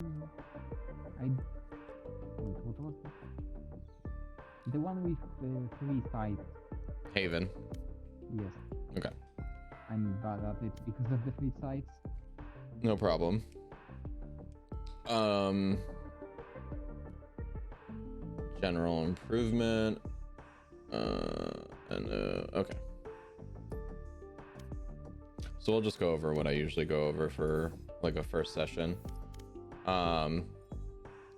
I wait, what was it? The one with three sides. Haven. Yes, Okay, I'm bad at it because of the three sides. no problem. General improvement. Okay. So we'll just go over what I usually go over for like a first session.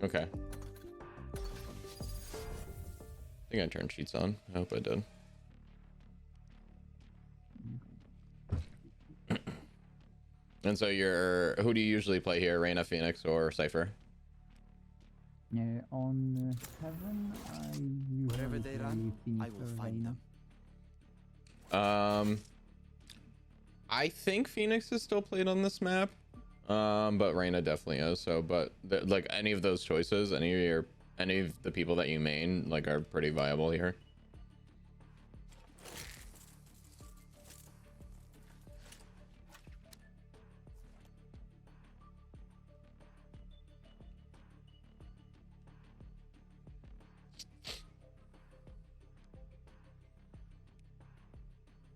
Okay. I think I turned sheets on. I hope I did. And so who do you usually play here? Reyna, Phoenix, or Cypher? On Heaven, I Wherever usually they play run, Phoenix I will or find Reyna. them. I think Phoenix is still played on this map. But Reyna definitely is. So, but like any of those choices, any of the people that you main like are pretty viable here.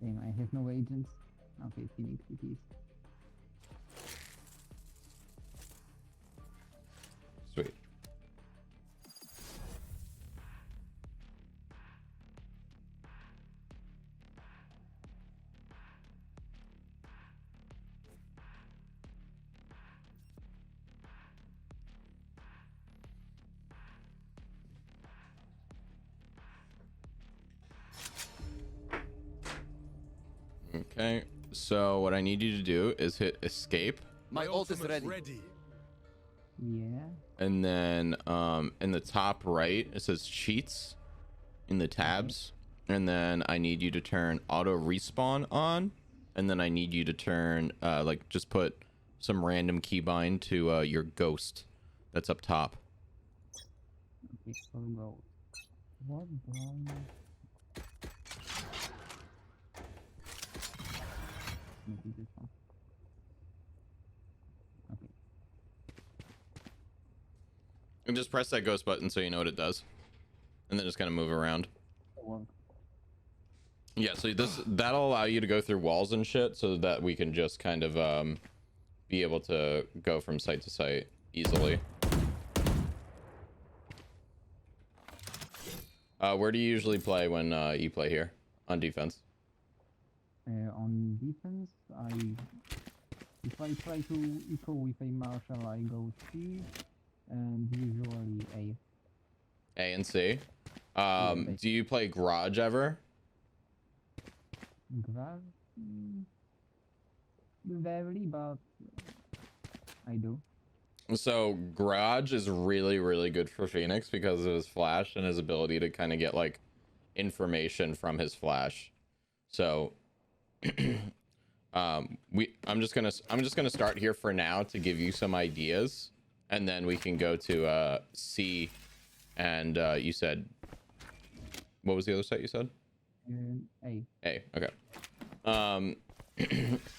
Damn, I have no agents. Okay, Phoenix it is. Sweet. Okay, so what I need you to do is hit escape, My ult is ready. Yeah. and then in the top right it says cheats in the tabs, and then I need you to turn auto respawn on, and then I need you to turn like just put some random keybind to your ghost that's up top. Okay, so go. What brown? Maybe this one. Okay. And just press that ghost button so you know what it does, and then just kind of move around. One. Yeah, so that'll allow you to go through walls and shit, so that we can just kind of be able to go from site to site easily. Where do you usually play when you play here on defense? On defense, if I try to eco with a marshal, I go C, and usually A. A and C. Yeah, Do you play Garage ever? Grav? Rarely, but I do. So Garage is really, really good for Phoenix because of his flash and his ability to kind of get like information from his flash. So I'm just gonna start here for now to give you some ideas, and then we can go to C. And you said, what was the other site you said? A. Okay.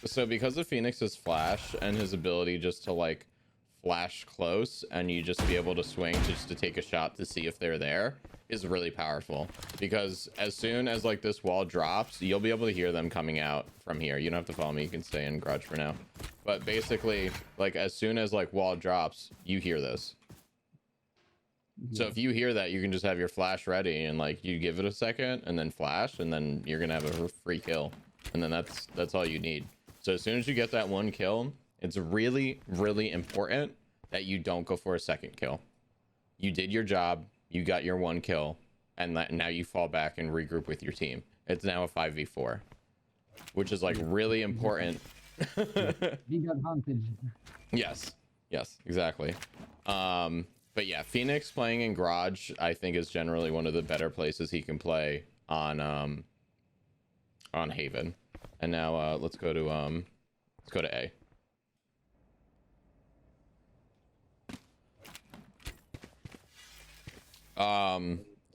So because of Phoenix's flash and his ability just to like flash close and you just be able to swing just to take a shot to see if they're there is really powerful, because as soon as like this wall drops, you'll be able to hear them coming out from here. You don't have to follow me, you can stay in garage for now, but basically like as soon as like wall drops, you hear this. So if you hear that, you can just have your flash ready and like you give it a second and then flash, and then you're gonna have a free kill, and then that's all you need. So as soon as you get that one kill, it's really, really important that you don't go for a second kill. You did your job, you got your one kill, and now you fall back and regroup with your team. It's now a 5v4, which is like really important. Big advantage. Yes, exactly. But yeah, Phoenix playing in Garage, I think, is generally one of the better places he can play on Haven. And now let's go to A.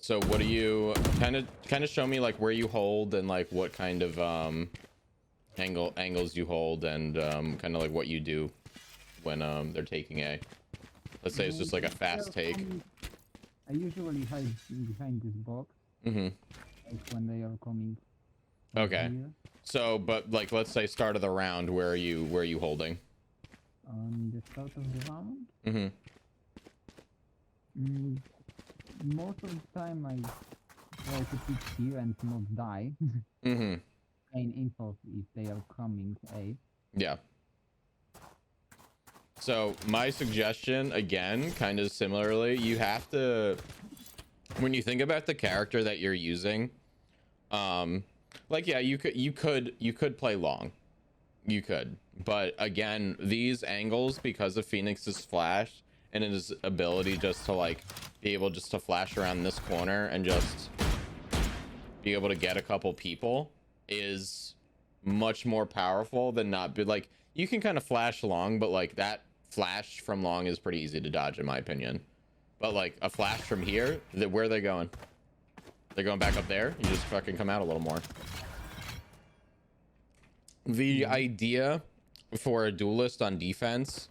So what do you kind of show me like where you hold and like what kind of angles you hold, and kind of like what you do when they're taking A. Let's say it's just like a If they fast are take. coming, I usually hide behind this box, Mm-hmm. like when they are coming. Okay. Here, So, but like, let's say start of the round, where are you holding? on the start of the round. Mm-hmm. Most of the time I try to pick here and not die. Mm-hmm. Gain info if they are coming A. Yeah. So my suggestion, again, kind of similarly, you have to, when you think about the character that you're using, like, yeah, you could play long, you could, but again, these angles, because of Phoenix's flash and his ability just to like be able just to flash around this corner and just be able to get a couple people, is much more powerful than not be like, you can kind of flash long, but like that flash from long is pretty easy to dodge in my opinion. But like a flash from here, where are they going? They're going back up there. You just fucking come out a little more. The idea for a duelist on defense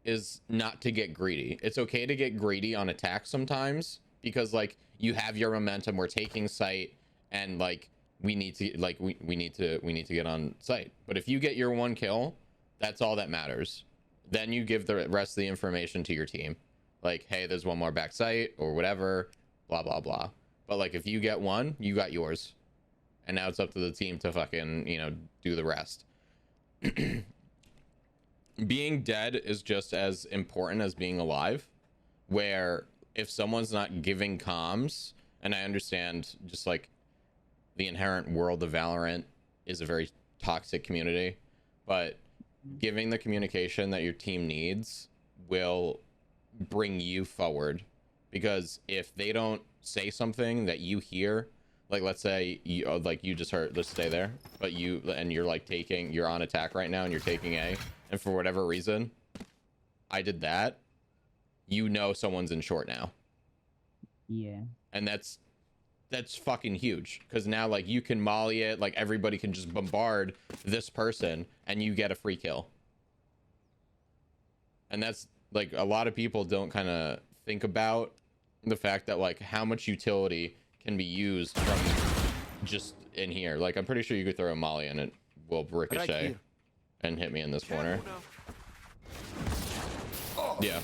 is not to get greedy. It's okay to get greedy on attack sometimes, because like you have your momentum, we're taking site, and like we need to like we need to get on site. But if you get your one kill, that's all that matters. Then you give the rest of the information to your team, like, hey, there's one more back site or whatever, blah blah blah. But like if you get one, you got yours, and now it's up to the team to fucking, you know, do the rest. Being dead is just as important as being alive, where if someone's not giving comms, and I understand just like the inherent world of Valorant is a very toxic community, but giving the communication that your team needs will bring you forward. Because if they don't say something that you hear, like let's say you like you just heard, let's stay there, but you're like you're on attack right now and you're taking A, and for whatever reason I did that, you know someone's in short now. Yeah. And that's fucking huge, because now like you can molly it, like everybody can just bombard this person and you get a free kill. And that's like, a lot of people don't kind of think about the fact that like how much utility can be used from just in here. Like I'm pretty sure you could throw a molly and it will ricochet Right and hit me in this corner. Yeah.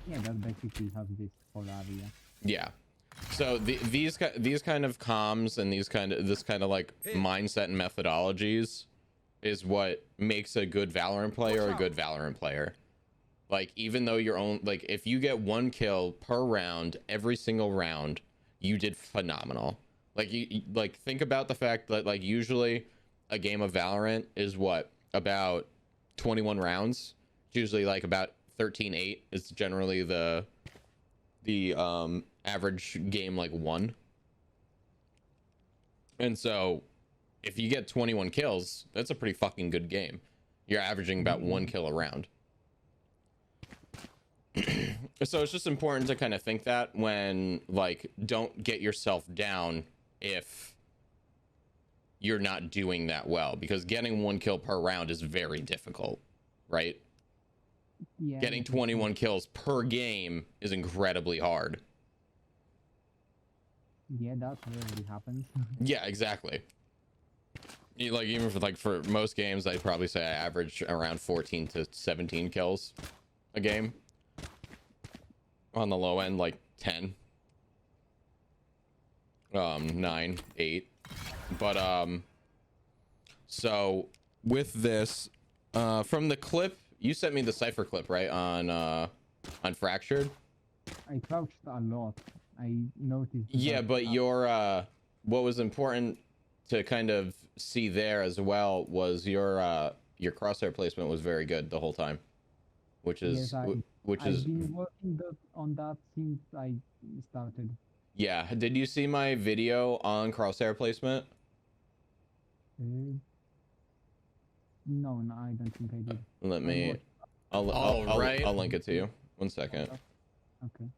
Yeah, that basically has this whole area. Yeah. So these kind of comms and this kind of like mindset and methodologies is what makes a good Valorant player a good Valorant player. Like, even though your own, like, if you get one kill per round every single round, you did phenomenal. Like, you like, think about the fact that like usually a game of Valorant is what, about 21 rounds. It's usually like about 13-8 is generally the average game, like one. And so if you get 21 kills, that's a pretty fucking good game. You're averaging about one kill a round. So it's just important to kind of think that when, like, don't get yourself down if you're not doing that well, because getting one kill per round is very difficult, right? Yeah. Getting 21 kills per game is incredibly hard. Yeah, that rarely happens. Yeah, exactly. Like, even for most games, I'd probably say I average around 14 to 17 kills a game. On the low end, like 10, 9, 8. But so with this, from the clip you sent me, the Cypher clip, right, on Fractured. I crouched a lot. I noticed. Yeah, but your what was important to kind of see there as well was your crosshair placement was very good the whole time, which is I've been working on that since I started. Yeah. Did you see my video on crosshair placement? No, I don't think I did. Let me. I'll link it to you. 1 second. Okay.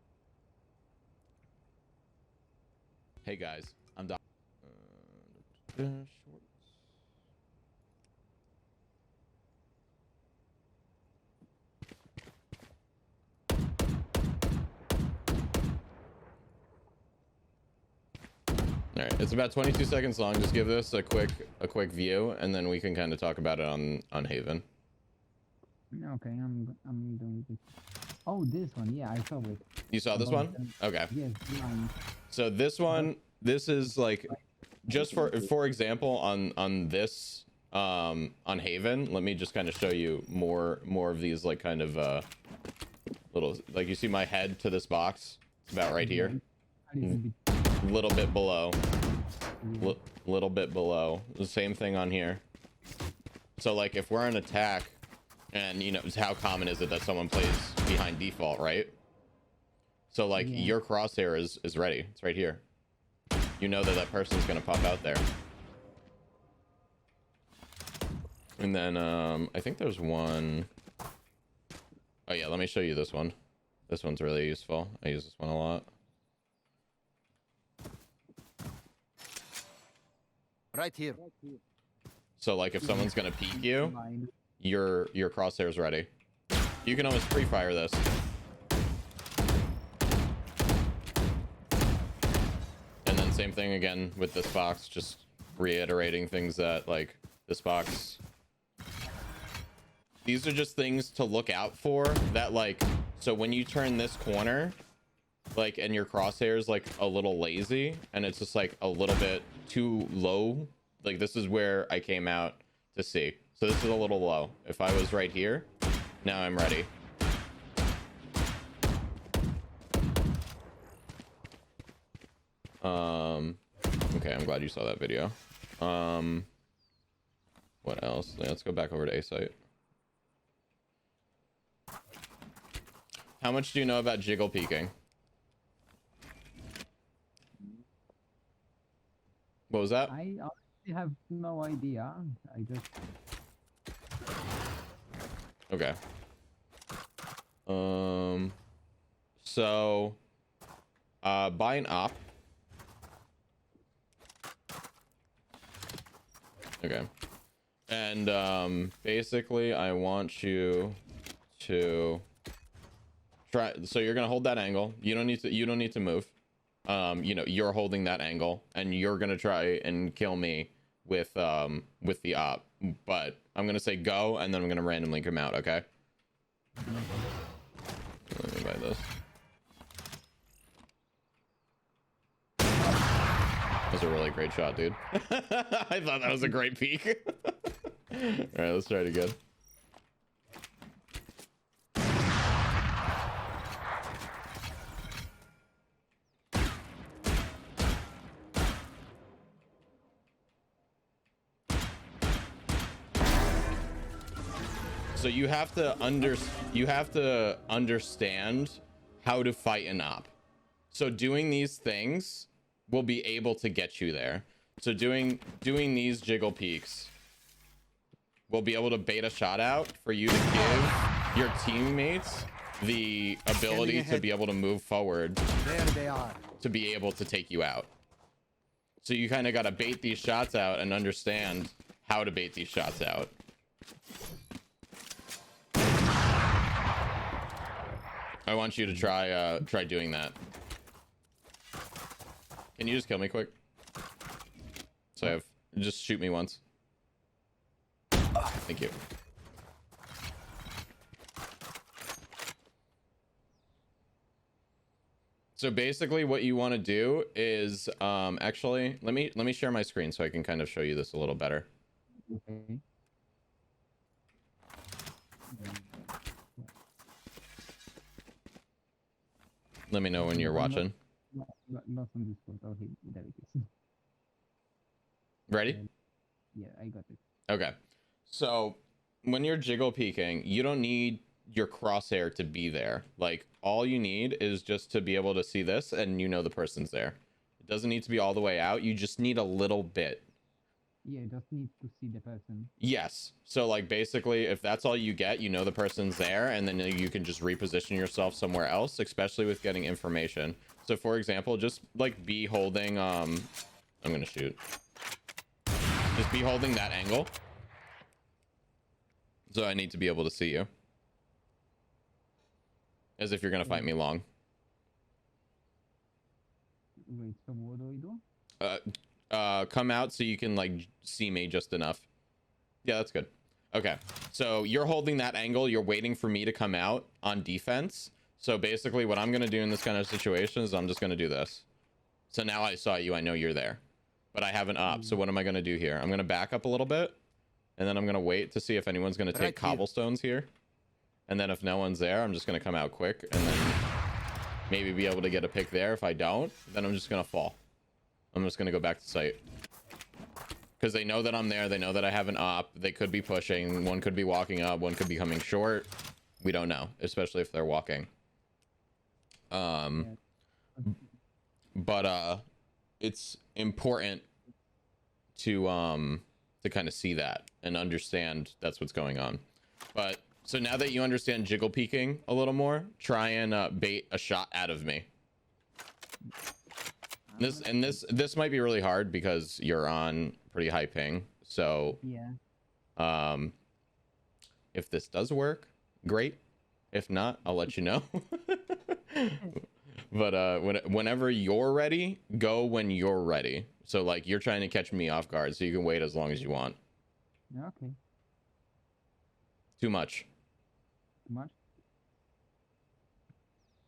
Hey guys, I'm Doc. All right, it's about 22 seconds long. Just give this a quick view, and then we can kind of talk about it on Haven. Okay, I'm doing this. Oh, this one, yeah, I saw it. You saw this one? Okay. Yes, mine. So this one, this is like, just for example, on this on Haven. Let me just kind of show you more of these, like, kind of little, like, you see my head to this box. It's about right here. Little bit below. Little bit below. The same thing on here. So like if we're on attack, and you know, how common is it that someone plays behind default, right? So like your crosshair is ready. It's right here. You know that person's gonna pop out there. And then I think there's one. Oh yeah, let me show you this one. This one's really useful. I use this one a lot. Right here. So like if someone's gonna peek you, your crosshair's ready. You can almost pre-fire this. And then same thing again with this box, just reiterating things that, like, this box. These are just things to look out for that, like, so when you turn this corner, like, and your crosshair is like a little lazy and it's just like a little bit too low, like this is where I came out to see. So this is a little low. If I was right here, now I'm ready. Okay, I'm glad you saw that video. What else? Let's go back over to A site. How much do you know about jiggle peeking? What was that? I honestly have no idea. I just... Okay. So buy an op. Okay. And basically I want you to try, so you're gonna hold that angle. You don't need to move. You know, you're holding that angle and you're gonna try and kill me with the op, but I'm gonna say go and then I'm gonna randomly come out. Okay, let me buy this. That was a really great shot, dude. I thought that was a great peek. All right, let's try it again. So you have to understand how to fight an op. So doing these things will be able to get you there. So doing these jiggle peeks will be able to bait a shot out for you to give your teammates the ability to be able to move forward. There they are. To be able to take you out. So you kind of got to bait these shots out and understand how to bait these shots out. I want you to try doing that. Can you just kill me quick? So just shoot me once. Thank you. So basically what you want to do is actually let me share my screen so I can kind of show you this a little better. Okay. Let me know when you're watching. Not on Discord. Okay, there it is. Ready? Yeah, I got it. Okay. So when you're jiggle peeking, you don't need your crosshair to be there. Like, all you need is just to be able to see this and you know the person's there. It doesn't need to be all the way out. You just need a little bit. Yeah, just need to see the person. Yes. So like basically if that's all you get, you know the person's there, and then you can just reposition yourself somewhere else, especially with getting information. So for example, just like be holding I'm gonna shoot. Just be holding that angle. So I need to be able to see you. As if you're gonna fight me long. Wait, so what do I do? Come out so you can like see me just enough. Yeah, that's good. Okay, so you're holding that angle. You're waiting for me to come out on defense. So basically what I'm going to do in this kind of situation is I'm just going to do this. So now I saw you. I know you're there, but I have an op. So what am I going to do here? I'm going to back up a little bit, and then I'm going to wait to see if anyone's going to take Right here. cobblestones here. And then if no one's there, I'm just going to come out quick and then maybe be able to get a pick there. If I don't, then I'm just going to fall. I'm just going to go back to site. Because they know that I'm there. They know that I have an op. They could be pushing. One could be walking up. One could be coming short. We don't know, especially if they're walking. But it's important to kind of see that and understand that's what's going on. But so now that you understand jiggle peeking a little more, try and bait a shot out of me. This might be really hard because you're on pretty high ping. So Yeah. If this does work, great. If not, I'll let you know. But whenever you're ready, go when you're ready. So like you're trying to catch me off guard, so you can wait as long as you want. Okay. Too much. Too much?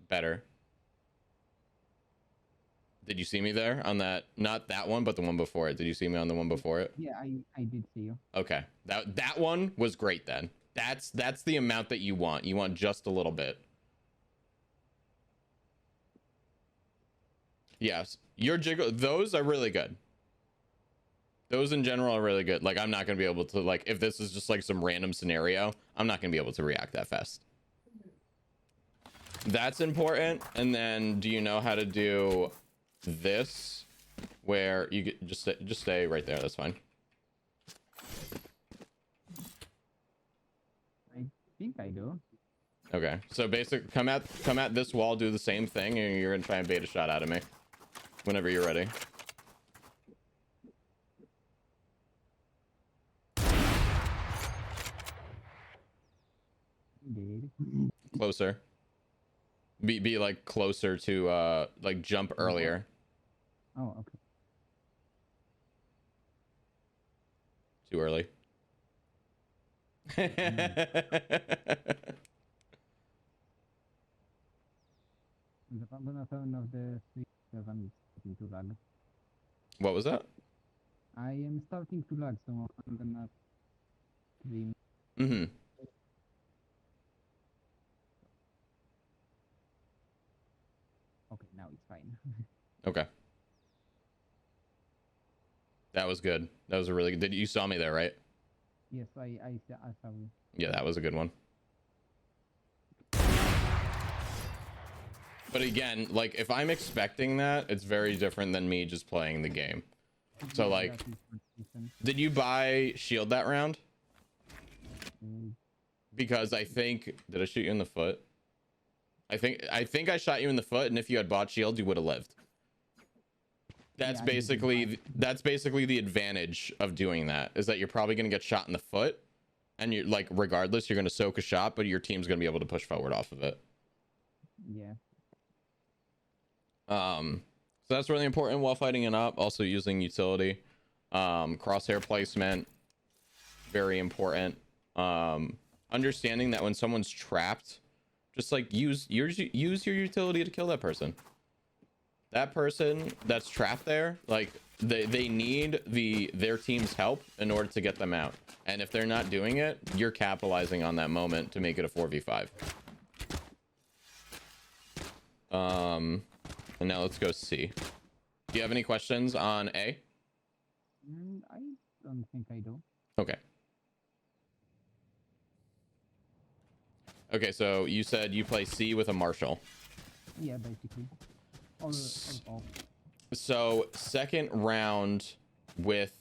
Better. Did you see me there on that? Not that one, but the one before it. Did you see me on the one before it? Yeah, I did see you. Okay. That one was great then. That's the amount that you want. You want just a little bit. Yes. Your jiggle, those are really good. Those in general are really good. Like I'm not going to be able to, like, if this is just like some random scenario, I'm not going to be able to react that fast. That's important. And then do you know how to do this where you get just stay right there? That's fine. I think I do. Okay, so basic, come at this wall, do the same thing, and you're gonna try and bait a shot out of me whenever you're ready. Indeed. Closer. Be like closer to like jump earlier. Oh, okay. Too early. Na pewno the because I'm starting to lag. What was that? I am starting to lag, so I'm gonna stream. Mm-hmm. Okay, now it's fine. Okay. That was good. That was a really good. You saw me there, right? Yes, I saw you. Yeah, that was a good one. But again, like if I'm expecting that, it's very different than me just playing the game. So Yeah, like, that is what she said. did you buy shield that round? Mm, Because I think, did I shoot you in the foot? I think I shot you in the foot, and if you had bought shield, you would have lived. That's Yeah, I did basically the advantage of doing that, is that you're probably gonna get shot in the foot, and you're like, regardless, you're gonna soak a shot, but your team's gonna be able to push forward off of it. yeah. So that's really important while fighting an op. Also using utility, crosshair placement, very important. Understanding that when someone's trapped, just like use your utility to kill that person. That person that's trapped there, like they need their team's help in order to get them out. And if they're not doing it, you're capitalizing on that moment to make it a 4v5. And now let's go C. Do you have any questions on A? I don't think I do. Okay. Okay, so you said you play C with a Marshall. Yeah, basically. Or all. So second round with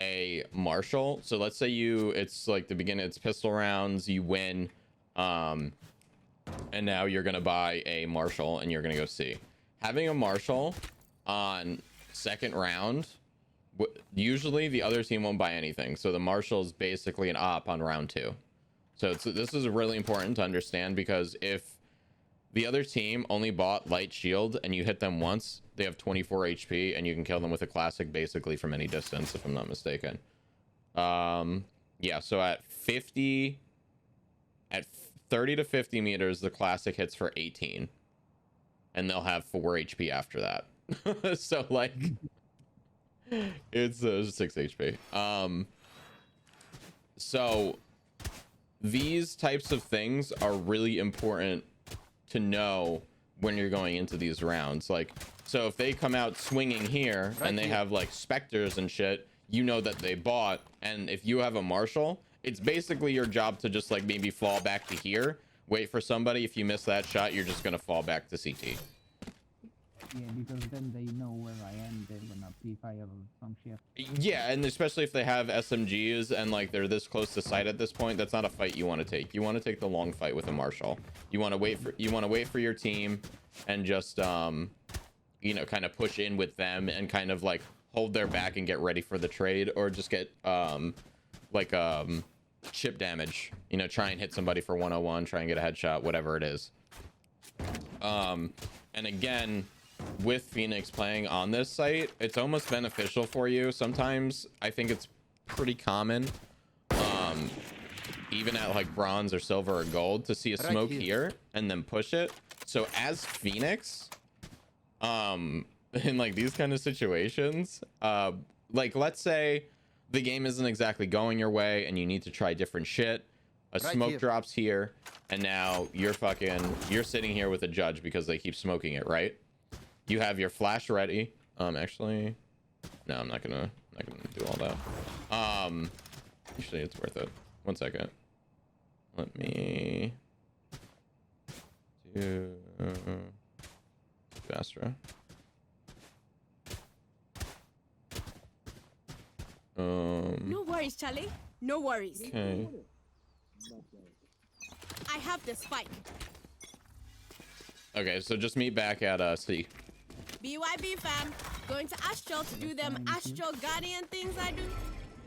a Marshall. So let's say it's like the beginning, it's pistol rounds, you win. And now you're gonna buy a Marshall and you're gonna go C. Having a Marshall on second round, usually the other team won't buy anything. So the Marshall is basically an op on round 2. So this is really important to understand, because if the other team only bought light shield and you hit them once, They have 24 HP, and you can kill them with a classic basically from any distance, if I'm not mistaken. Yeah, so at 30 to 50 meters, the classic hits for 18. And they'll have 4 HP after that. So, like, it's 6 HP. So these types of things are really important to know when you're going into these rounds. Like, so if they come out swinging here and they have like specters and shit, you know that they bought. And if you have a marshal, it's basically your job to just like maybe fall back to here, wait for somebody. If you miss that shot, you're just gonna fall back to CT. Yeah, because then they know where I am. They're gonna pre-fire some shit. Yeah, and especially if they have SMGs and like they're this close to sight at this point, that's not a fight you want to take. You want to take the long fight with a marshal. You want to wait for your team and just you know, kind of push in with them and kind of like hold their back and get ready for the trade, or just get chip damage. You know, try and hit somebody for 101, try and get a headshot, whatever it is. And again, with Phoenix playing on this site, it's almost beneficial for you. Sometimes I think it's pretty common, even at like bronze or silver or gold, to see a smoke here and then push it. So as Phoenix, in like these kind of situations, like let's say the game isn't exactly going your way and you need to try different shit. A smoke drops here, and now you're sitting here with a judge because they keep smoking it, right? You have your flash ready. Actually, no, I'm not gonna do all that. Actually, it's worth it. 1 second. Let me do Astra. No worries, Charlie. No worries. Okay. I have the spike. Okay, so just meet back at C. BYB fam. Going to Astral to do them Astral Guardian things I do.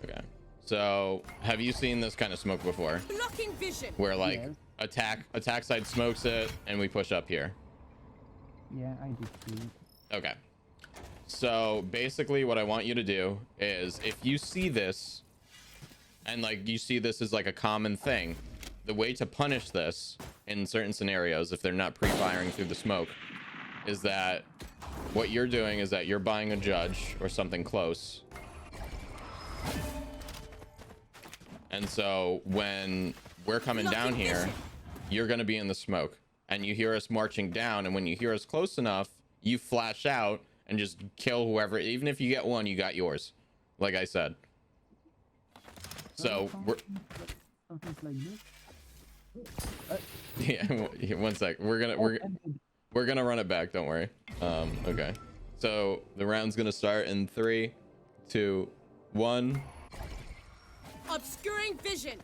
Okay. So, have you seen this kind of smoke before? Blocking vision. Where like attack side smokes it and we push up here. Yeah, I did see it. Okay. So basically what I want you to do is, if you see this and like you see this as like a common thing, the way to punish this in certain scenarios, if they're not pre-firing through the smoke, is that what you're doing is that you're buying a judge or something close. And so when we're coming down here, you're going to be in the smoke and you hear us marching down. And when you hear us close enough, you flash out and just kill whoever. Even if you get one, you got yours, like I said. So we're something like this. yeah, 1 sec. We're gonna run it back, don't worry. Okay, so the round's gonna start in 3, 2, 1. Obscuring vision.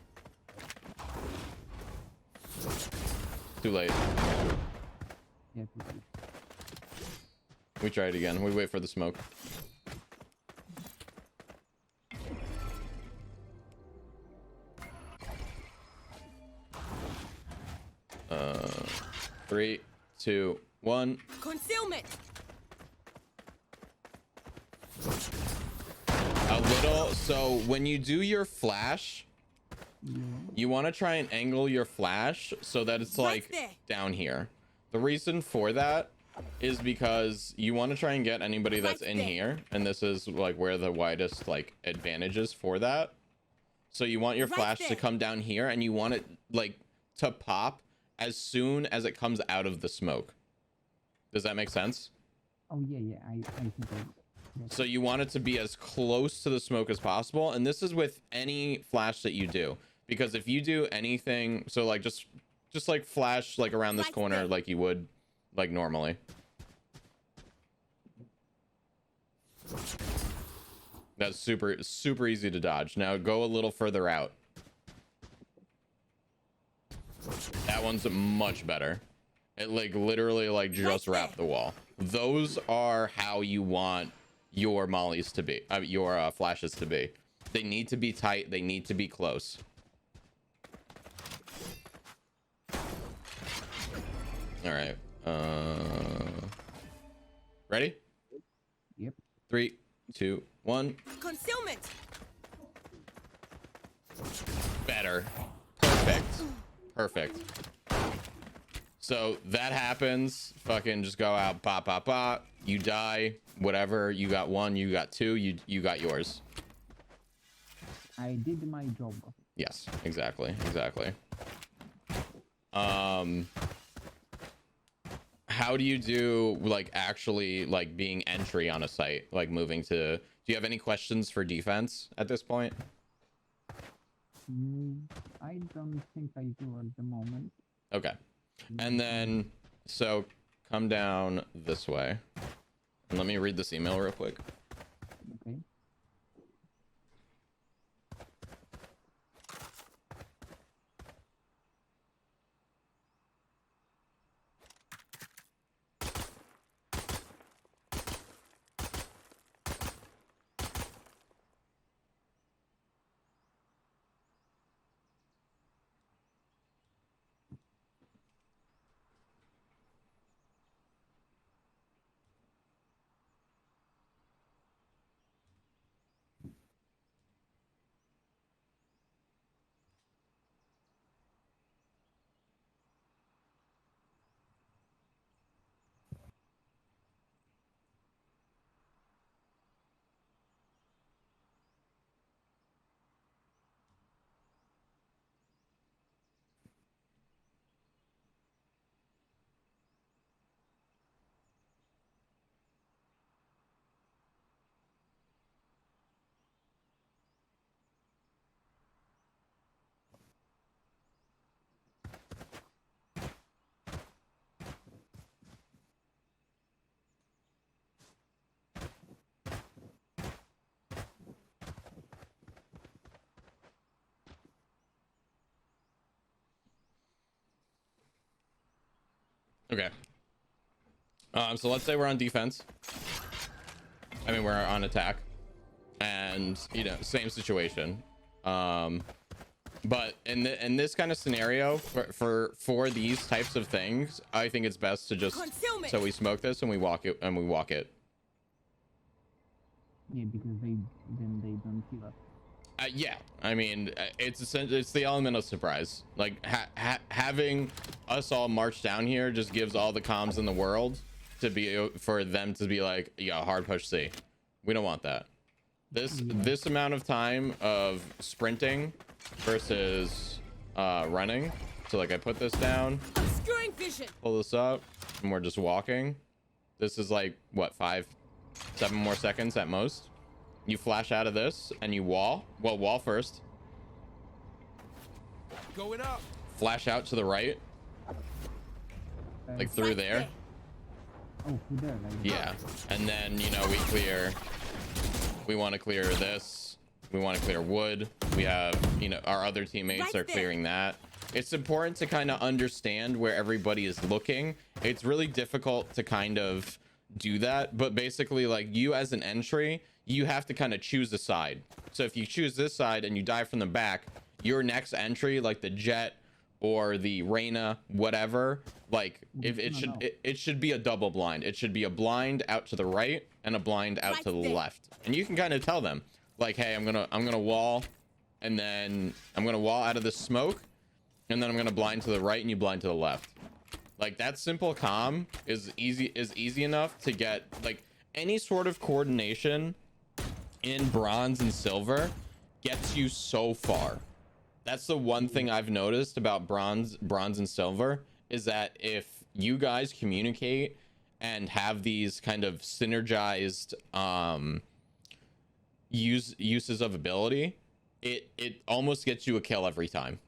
Too late. Yeah, We try it again. We wait for the smoke. Three, 2, 1. Concealment. A little. So when you do your flash, you want to try and angle your flash so that it's like down here. The reason for that is because you want to try and get anybody that's in here, and this is like where the widest like advantage is for that. So you want your flash to come down here, and you want it like to pop as soon as it comes out of the smoke. Does that make sense? Oh yeah, I think so you want it to be as close to the smoke as possible, and this is with any flash that you do, because if you do anything, so like just like flash like around this corner like you would like normally. That's super easy to dodge. Now go a little further out. That one's much better. It like literally like just wrapped the wall. Those are how you want your mollies to be, your flashes to be. They need to be tight. They need to be close. All right. Ready? 3, 2, 1. Concealment. Better. Perfect. Perfect. So that happens. Fucking just go out. Pop, pop, pop. You die. Whatever. You got 1. You got 2. You got yours. I did my job. Yes. Exactly. Exactly. How do you do like actually like being entry on a site, like moving to? Do you have any questions for defense at this point? I don't think I do at the moment. Okay. And then, so come down this way. And let me read this email real quick. Okay. Okay. So let's say we're on defense. I mean, we're on attack, and you know, same situation. But in this kind of scenario, for these types of things, I think it's best to just so we smoke this and we walk it. Yeah, because they don't kill us. Yeah, I mean, it's the element of surprise. Like having us all march down here just gives all the comms in the world to be for them to be like, yeah, hard push C. We don't want that. This amount of time of sprinting versus running. So like I put this down, Obscuring vision. pull this up, and we're just walking. This is like what, 5-7 more seconds at most. You flash out of this and you wall. Well, wall first. Going up. Flash out to the right, like through Right there. Oh, through there, like Yeah, and then you know we want to clear this. We want to clear wood. We have, you know, our other teammates Right are there. clearing that. It's important to kind of understand where everybody is looking. It's really difficult to kind of do that, but basically, like, you as an entry, you have to kind of choose a side. So if you choose this side and you die from the back, your next entry, like the Jet or the Reyna, whatever, like if it should be a double blind. It should be a blind out to the right and a blind out to the left. And you can kind of tell them, like, hey, I'm gonna wall, and then I'm gonna wall out of the smoke, and then I'm gonna blind to the right and you blind to the left. Like, that simple comm is easy enough to get. Like, any sort of coordination in bronze and silver gets you so far. That's the one thing I've noticed about bronze and silver, is that if you guys communicate and have these kind of synergized uses of ability, it almost gets you a kill every time,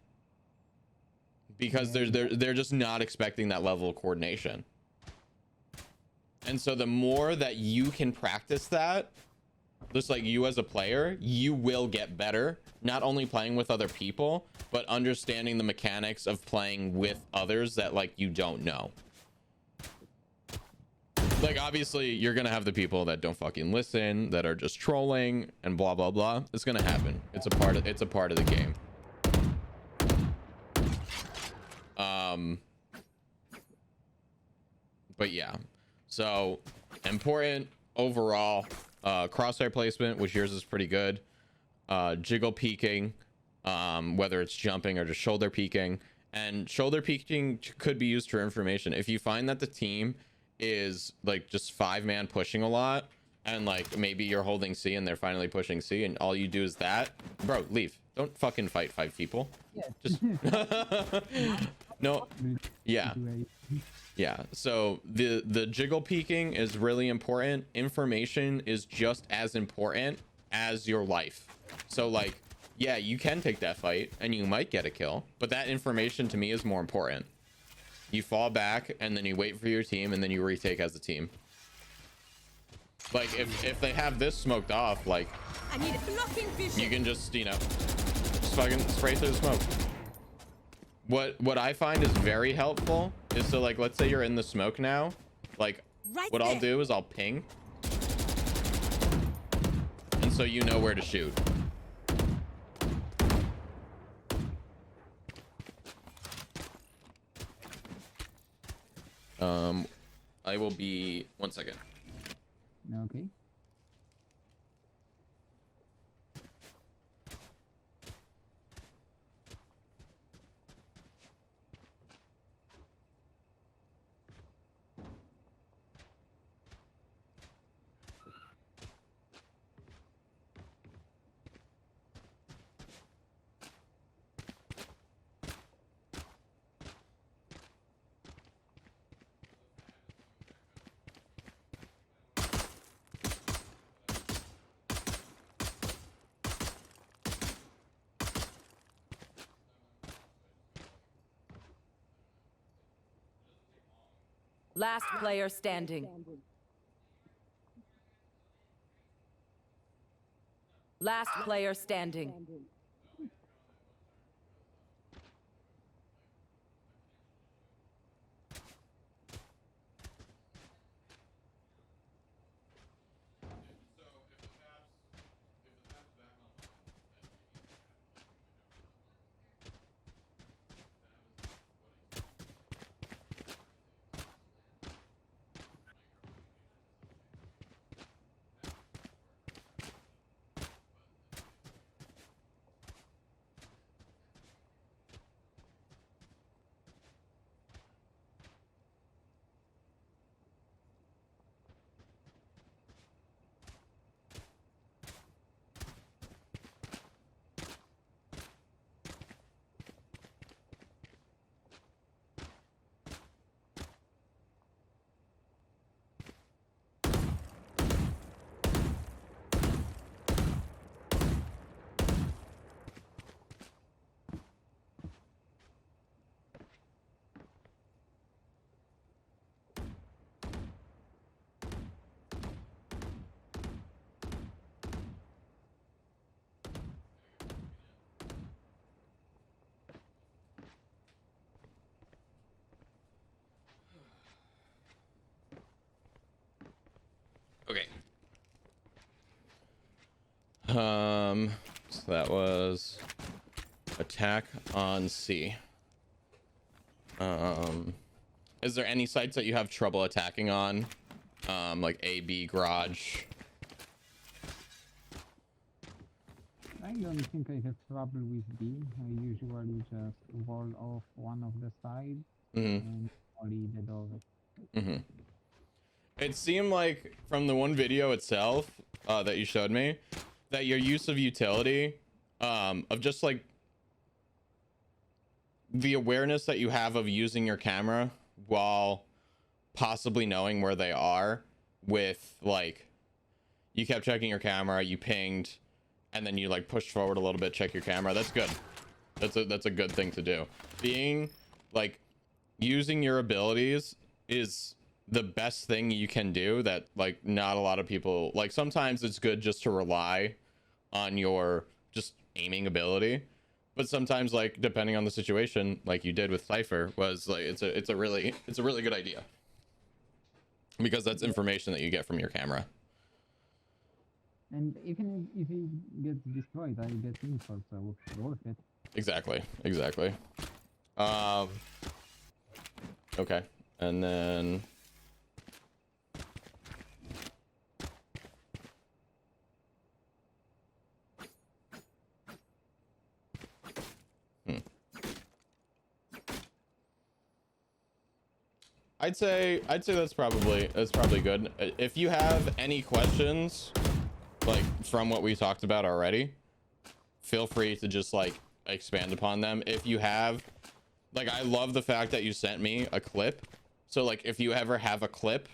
because they're just not expecting that level of coordination. And so the more that you can practice that, just like you as a player, you will get better, not only playing with other people, but understanding the mechanics of playing with others that, like, you don't know. Like, obviously you're gonna have the people that don't fucking listen, that are just trolling and blah blah blah. It's gonna happen. It's a part of the game. But yeah, so important overall. crosshair placement, which yours is pretty good. Jiggle peeking, whether it's jumping or just shoulder peeking. And shoulder peeking could be used for information. If you find that the team is like just 5-man pushing a lot, and like maybe you're holding C and they're finally pushing C, and all you do is that, bro, leave. Don't fucking fight 5 people. Yeah. Just no. Yeah. Yeah. So the jiggle peeking is really important. Information is just as important as your life. So like, yeah, you can take that fight and you might get a kill, but that information to me is more important. You fall back and then you wait for your team and then you retake as a team. Like if they have this smoked off, like I need blocking vision. you can just, you know, just fucking spray through the smoke. What I find is very helpful is to, like, let's say you're in the smoke now, like Right what there. I'll do is I'll ping, and so you know where to shoot. I will be 1 second. Okay. Last player standing. Last player standing. Okay. So that was attack on C. Is there any sites that you have trouble attacking on? Like A, B, garage? I don't think I have trouble with B. I usually just wall off one of the sides and only the door. It seemed like from the one video itself that you showed me that your use of utility, of just like the awareness that you have of using your camera while possibly knowing where they are, with like you kept checking your camera, you pinged, and then you like pushed forward a little bit, check your camera. That's good. That's a good thing to do. Being like using your abilities is the best thing you can do that like not a lot of people like. Sometimes it's good just to rely on your just aiming ability, but sometimes, like, depending on the situation, like you did with Cypher, was like it's a really good idea, because that's information that you get from your camera. And even if it gets destroyed, I get info, so it's worth it. Exactly. Okay, and then I'd say that's probably good. If you have any questions, like from what we talked about already, feel free to just like expand upon them. If you have, like, I love the fact that you sent me a clip. So like, if you ever have a clip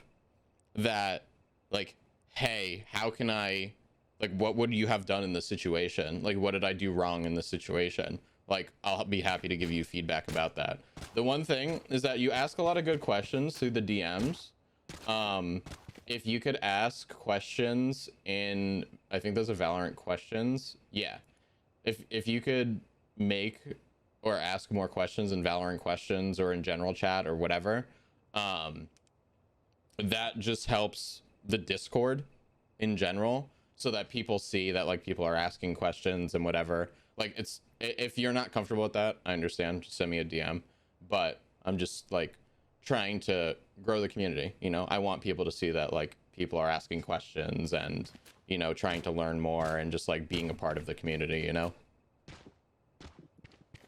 that, like, hey, how can I, like, what would you have done in this situation? Like, what did I do wrong in this situation? Like, I'll be happy to give you feedback about that. The one thing is that you ask a lot of good questions through the DMs. If you could ask questions in, I think there's a Valorant questions. Yeah. If you could make or ask more questions in Valorant questions or in general chat or whatever, that just helps the Discord in general, so that people see that like people are asking questions and whatever. Like, it's, if you're not comfortable with that, I understand, just send me a DM. But I'm just like trying to grow the community, you know. I want people to see that like people are asking questions and, you know, trying to learn more and just like being a part of the community, you know.